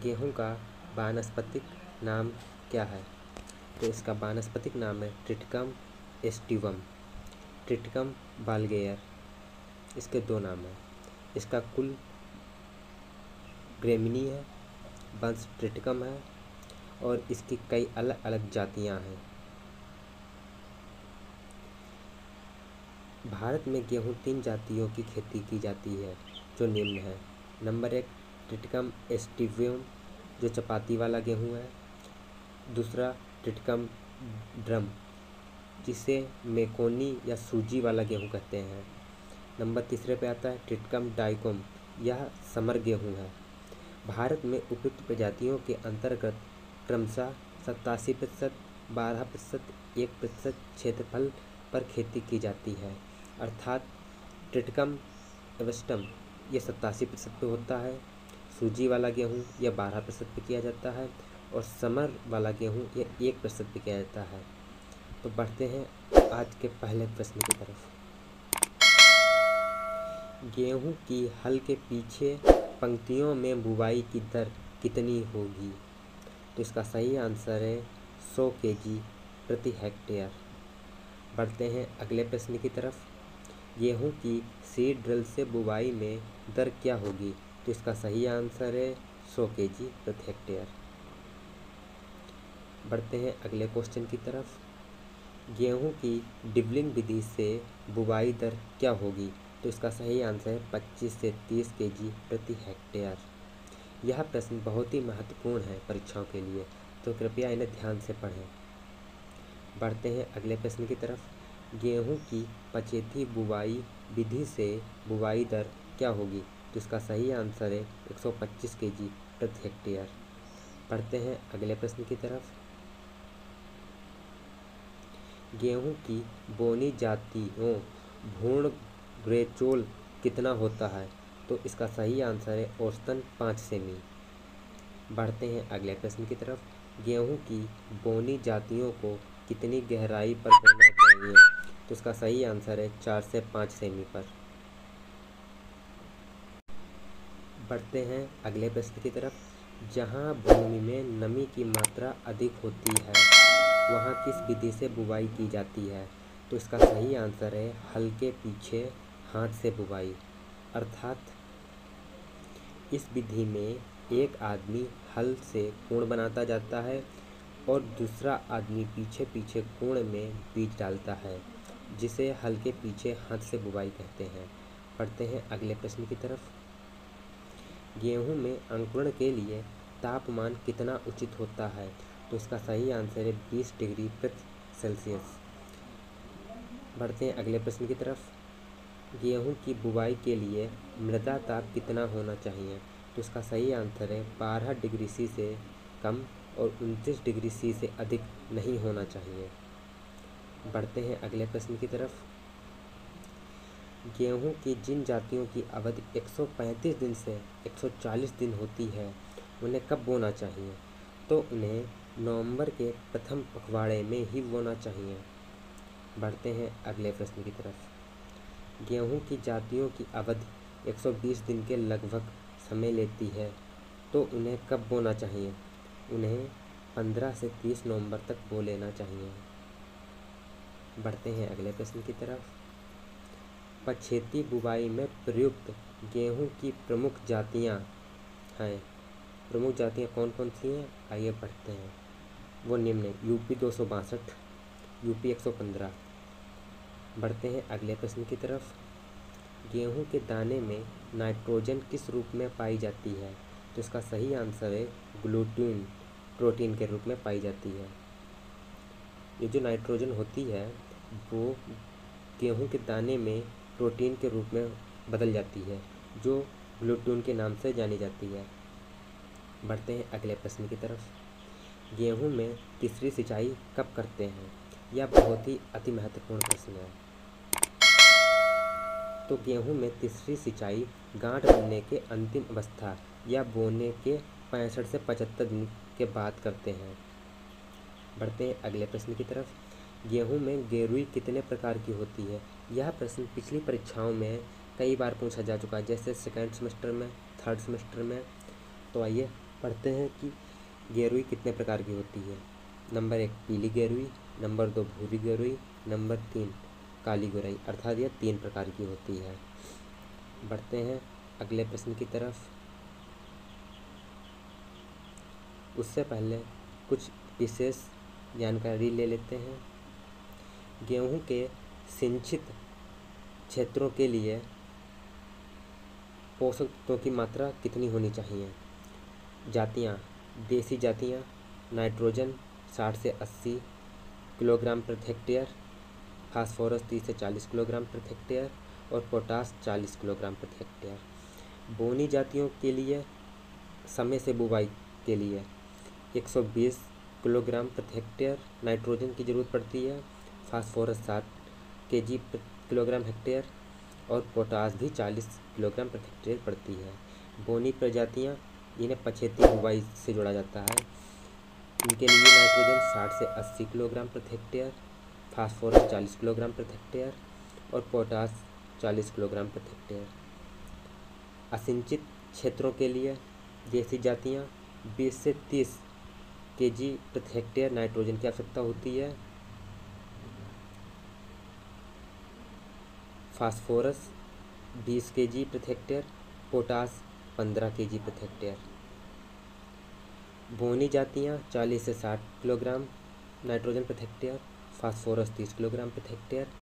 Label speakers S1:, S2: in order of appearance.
S1: गेहूं का वानस्पतिक नाम क्या है? तो इसका वानस्पतिक नाम है ट्रिटिकम एस्टिवम, ट्रिटिकम बालगेयर। इसके दो नाम हैं। इसका कुल ग्रेमिनी है, वंश ट्रिटिकम है और इसकी कई अलग अलग जातियां हैं। भारत में गेहूं 3 जातियों की खेती की जाती है जो निम्न है। नंबर 1 ट्रिटिकम एस्टिवियम जो चपाती वाला गेहूं है। दूसरा ट्रिटिकम ड्रम जिसे मेकोनी या सूजी वाला गेहूं कहते हैं। नंबर तीसरे पे आता है ट्रिटिकम डाइकोम, यह समर गेहूं है। भारत में उपयुक्त प्रजातियों के अंतर्गत क्रमशः 87%, 12%, 1% क्षेत्रफल पर खेती की जाती है। अर्थात ट्रिटिकम एस्टिवम ये 87% पे होता है, सूजी वाला गेहूँ यह 12% पे किया जाता है और समर वाला गेहूँ ये 1% पे किया जाता है। तो बढ़ते हैं आज के पहले प्रश्न की तरफ। गेहूँ की हल के पीछे पंक्तियों में बुवाई की दर कितनी होगी? तो इसका सही आंसर है 100 kg प्रति हेक्टेयर। बढ़ते हैं अगले प्रश्न की तरफ। गेहूं की सीड ड्रिल से बुवाई में दर क्या होगी? तो इसका सही आंसर है 100 kg प्रति हेक्टेयर। बढ़ते हैं अगले क्वेश्चन की तरफ। गेहूं की डिबलिंग विधि से बुवाई दर क्या होगी? तो इसका सही आंसर है 25 से 30 kg प्रति हेक्टेयर। यह प्रश्न बहुत ही महत्वपूर्ण है परीक्षाओं के लिए, तो कृपया इन्हें ध्यान से पढ़ें। बढ़ते हैं अगले प्रश्न की तरफ। गेहूं की पछेती बुवाई विधि से बुवाई दर क्या होगी? तो इसका सही आंसर है 125 kg प्रति हेक्टेयर। बढ़ते हैं अगले प्रश्न की तरफ। गेहूं की बोनी जातियों भ्रूण ग्रेचोल कितना होता है? तो इसका सही आंसर है औसतन 5 सेमी। बढ़ते हैं अगले प्रश्न की तरफ। गेहूं की बोनी जातियों को कितनी गहराई पर बोना चाहिए? तो इसका सही आंसर है 4 से 5 सेमी पर। बढ़ते हैं अगले प्रश्न की तरफ। जहां भूमि में नमी की मात्रा अधिक होती है वहां किस विधि से बुवाई की जाती है? तो इसका सही आंसर है हल के पीछे हाथ से बुवाई। अर्थात इस विधि में एक आदमी हल से कोण बनाता जाता है और दूसरा आदमी पीछे पीछे कोण में बीज डालता है, जिसे हल के पीछे हाथ से बुवाई कहते हैं। बढ़ते हैं अगले प्रश्न की तरफ। गेहूं में अंकुरण के लिए तापमान कितना उचित होता है? तो इसका सही आंसर है 20 डिग्री प्रति सेल्सियस। बढ़ते हैं अगले प्रश्न की तरफ। गेहूं की बुवाई के लिए मृदा ताप कितना होना चाहिए? तो इसका सही आंसर है 12 डिग्री सी से कम और 29 डिग्री सी से अधिक नहीं होना चाहिए। बढ़ते हैं अगले प्रश्न की तरफ। गेहूं की जिन जातियों की अवधि 135 दिन से 140 दिन होती है उन्हें कब बोना चाहिए? तो उन्हें नवंबर के प्रथम पखवाड़े में ही बोना चाहिए। बढ़ते हैं अगले प्रश्न की तरफ। गेहूं की जातियों की अवधि 120 दिन के लगभग समय लेती है, तो उन्हें कब बोना चाहिए? उन्हें 15 से 30 नवंबर तक बो लेना चाहिए। बढ़ते हैं अगले प्रश्न की तरफ। पछेती बुवाई में प्रयुक्त गेहूं की प्रमुख जातियां हैं। प्रमुख जातियां कौन कौन सी हैं? आइए पढ़ते हैं। वो निम्न है। UP 262, UP 115। बढ़ते हैं अगले प्रश्न की तरफ। गेहूं के दाने में नाइट्रोजन किस रूप में पाई जाती है? तो इसका सही आंसर है ग्लूटीन, प्रोटीन के रूप में पाई जाती है। ये जो नाइट्रोजन होती है वो गेहूं के दाने में प्रोटीन के रूप में बदल जाती है, जो ग्लूटीन के नाम से जानी जाती है। बढ़ते हैं अगले प्रश्न की तरफ। गेहूं में तीसरी सिंचाई कब करते हैं? यह बहुत ही अति महत्वपूर्ण प्रश्न है। तो गेहूं में तीसरी सिंचाई गांठ बनने के अंतिम अवस्था या बोने के 65 से 75 दिन के बाद करते हैं। बढ़ते हैं अगले प्रश्न की तरफ। गेहूं में गेरुई कितने प्रकार की होती है? यह प्रश्न पिछली परीक्षाओं में कई बार पूछा जा चुका है, जैसे सेकेंड सेमेस्टर में, थर्ड सेमेस्टर में। तो आइए पढ़ते हैं कि गेरुई कितने प्रकार की होती है। नंबर 1 पीली गेरुई, नंबर 2 भूरी गेरुई, नंबर 3 काली गेरुई, अर्थात यह 3 प्रकार की होती है। बढ़ते हैं अगले प्रश्न की तरफ। उससे पहले कुछ विशेष जानकारी ले लेते हैं। गेहूं के सिंचित क्षेत्रों के लिए पोषक तत्वों की मात्रा कितनी होनी चाहिए। जातियाँ, देसी जातियाँ, नाइट्रोजन 60 से 80 किलोग्राम प्रति हेक्टेयर, फास्फोरस 30 से 40 किलोग्राम प्रति हेक्टेयर और पोटास 40 किलोग्राम प्रति हेक्टेयर। बोनी जातियों के लिए समय से बुवाई के लिए 120 किलोग्राम प्रति हेक्टेयर नाइट्रोजन की ज़रूरत पड़ती है, फास्फोरस 60 केजी प्रति किलोग्राम हेक्टेयर और पोटास भी 40 किलोग्राम प्रति हेक्टेयर पड़ती है। बोनी प्रजातियाँ जिन्हें पछेती बुवाई से जोड़ा जाता है, इनके लिए नाइट्रोजन 60 से 80 किलोग्राम प्रति हेक्टेयर, फास्फोरस 40 किलोग्राम प्रति हेक्टेयर और पोटास 40 किलोग्राम प्रति हेक्टेयर। असिंचित क्षेत्रों के लिए देसी जातियाँ 20 से 30 केजी प्रति हेक्टेयर नाइट्रोजन की आवश्यकता होती है, फास्फोरस 20 केजी प्रति हेक्टेयर, पोटास 15 केजी प्रति हेक्टेयर। बोनी जातियाँ 40 से 60 किलोग्राम नाइट्रोजन प्रति हेक्टेयर, फास्फोरस 30 किलोग्राम प्रति हेक्टेयर